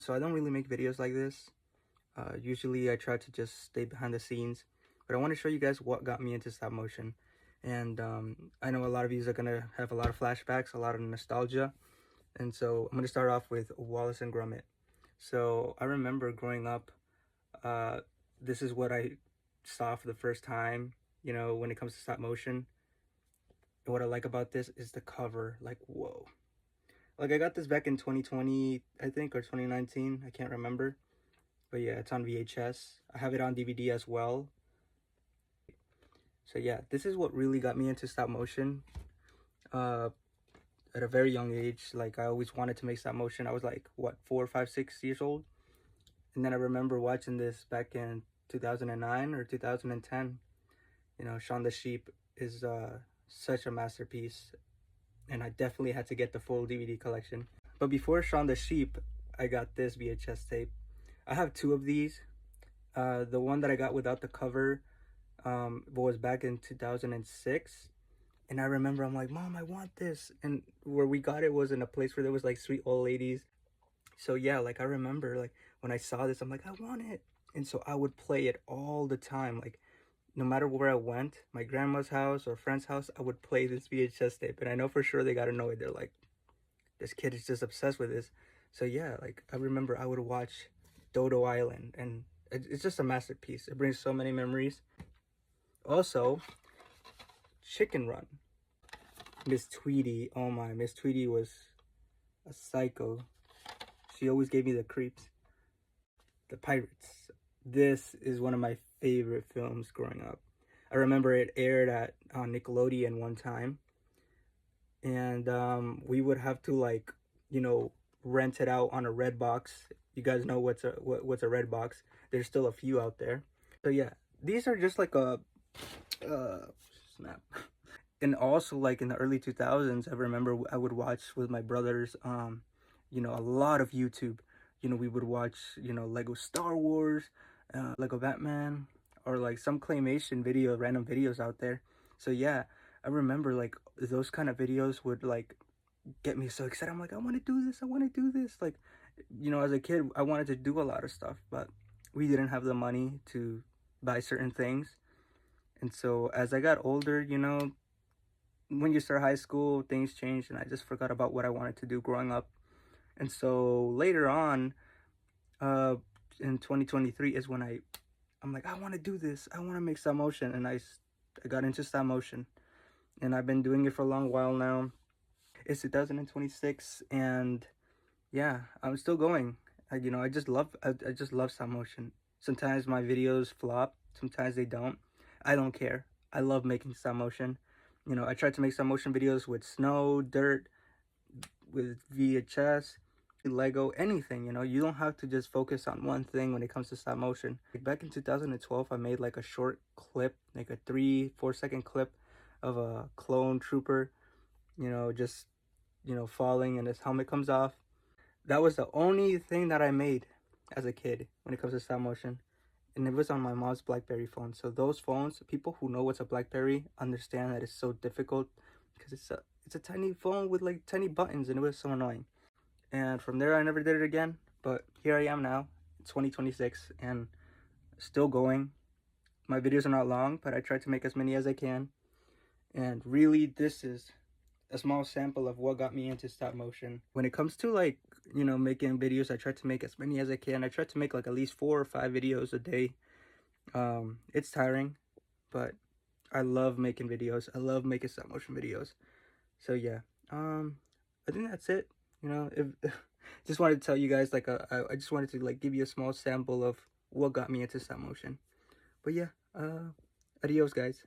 So I don't really make videos like this. Usually I try to just stay behind the scenes, but I want to show you guys what got me into stop motion. And I know a lot of you are gonna have a lot of flashbacks, a lot of nostalgia, and so I'm gonna start off with Wallace and Gromit. So I remember growing up, uh, this is what I saw for the first time. You know, when it comes to stop motion, and what I like about this is the cover. Like, whoa! Like I got this back in 2020, I think, or 2019. I can't remember. But yeah, it's on VHS. I have it on DVD as well. So yeah, this is what really got me into stop motion. Uh, at a very young age, like I always wanted to make stop motion. I was like, what, 4, 5, 6 years old? And then I remember watching this back in 2009 or 2010. You know, Shaun the Sheep is such a masterpiece. And I definitely had to get the full DVD collection. But before Shaun the Sheep, I got this VHS tape. I have two of these. The one that I got without the cover was back in 2006. And I remember I'm like, Mom, I want this. And where we got it was in a place where there was like sweet old ladies. So yeah, like I remember like when I saw this, I'm like, I want it. And so I would play it all the time. Like no matter where I went, my grandma's house or friend's house, I would play this VHS tape. And I know for sure they got annoyed. They're like, this kid is just obsessed with this. So yeah, like I remember I would watch Dodo Island, and it's just a masterpiece. It brings so many memories. Also, Chicken Run. Miss Tweety, oh my, Miss Tweety was a psycho. She always gave me the creeps. The Pirates. This is one of my favorite films growing up. I remember it aired at on Nickelodeon one time, and we would have to like, you know, rent it out on a Redbox. You guys know what's a Redbox. There's still a few out there. So yeah, these are just like a snap. And also like in the early 2000s, I remember I would watch with my brothers you know, a lot of YouTube. You know, we would watch, you know, Lego Star Wars, Lego Batman, or like some claymation video, random videos out there. So yeah, I remember like those kind of videos would like get me so excited. I'm like, I want to do this, I want to do this. Like, you know, as a kid I wanted to do a lot of stuff, but we didn't have the money to buy certain things. And so as I got older, you know, when you start high school, things changed, and I just forgot about what I wanted to do growing up. And so later on, uh, in 2023 is when I'm like, I want to do this. I want to make stop motion, and I got into stop motion, and I've been doing it for a long while now. It's 2026, and yeah, I'm still going. You know, I just love stop motion. Sometimes my videos flop, sometimes they don't. I don't care. I love making stop motion. You know, I tried to make stop motion videos with snow, dirt, with VHS, Lego, anything. You know, you don't have to just focus on one thing when it comes to stop motion. Like back in 2012, I made like a short clip, like a 3-4 second clip of a clone trooper, you know, just, you know, falling and his helmet comes off. That was the only thing that I made as a kid when it comes to stop motion. And it was on my mom's BlackBerry phone. So those phones, people who know what's a BlackBerry understand that it's so difficult because it's a tiny phone with like tiny buttons, and it was so annoying. And from there I never did it again, but here I am now, 2026, and still going. My videos are not long, but I try to make as many as I can. And really, this is a small sample of what got me into stop motion. When it comes to like, you know, making videos, I try to make as many as I can. I try to make like at least 4 or 5 videos a day. It's tiring, but I love making videos. I love making stop motion videos. So yeah, I think that's it. You know, if just wanted to tell you guys like I just wanted to like give you a small sample of what got me into stop motion. But yeah, adios guys.